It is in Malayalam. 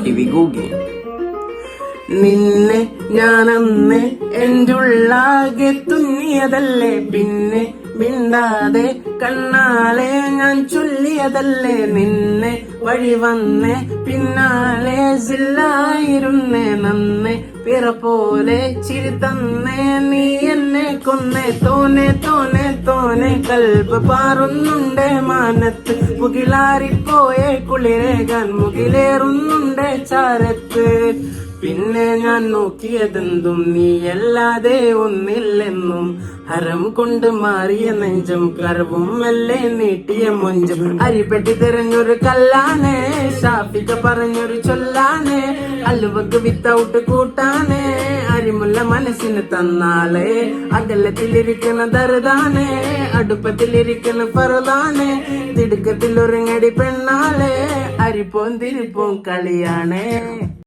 TV Google. നിന്നെ ഞാനന്ന് എൻ്റെ ഉള്ളാകെ തുന്നിയതല്ലേ, പിന്നെ മിണ്ടാതെ കണ്ണാലെ ഞാൻ ചൊല്ലിയതല്ലേ, നിന്നെ വഴി വന്നേ പിന്നാലെ സില്ലായിരുന്നേ, നന്നേ പിറ പോലെ ചിരി തന്നേ നീ എന്നെ കൊന്നേ, തോനെ തോനെ തോനെ കൽബ് പാറുന്നുണ്ടേ മാനത്ത്, മുകിലാറിപ്പോയെ കുളിരേകാൻ മുകിലേറുന്നുണ്ടേ ചാരത്ത്. പിന്നെ ഞാൻ നോക്കിയതെന്തും നീയല്ലാതെ ഒന്നില്ലെന്നും, ഹരം കൊണ്ട് മാറിയ നെഞ്ചും കർവും മെല്ലെ നീട്ടിയ മൊഞ്ചും, അരിപ്പെട്ടി തിരഞ്ഞൊരു കല്ലാനെ ഷാഫിക പറഞ്ഞൊരു ചൊല്ലാനെ, അലുവക്ക് വിത്തൗട്ട് കൂട്ടാനെ അരിമുല്ല മനസ്സിന് തന്നാളെ, അകലത്തിലിരിക്കുന്ന ദർദാനെ അടുപ്പത്തിലിരിക്കുന്ന ഫറുദാനെ, തിടുക്കത്തിൽ ഒരുങ്ങടി പെണ്ണാളെ അരിപ്പോം തിരിപ്പോം കളിയാണേ.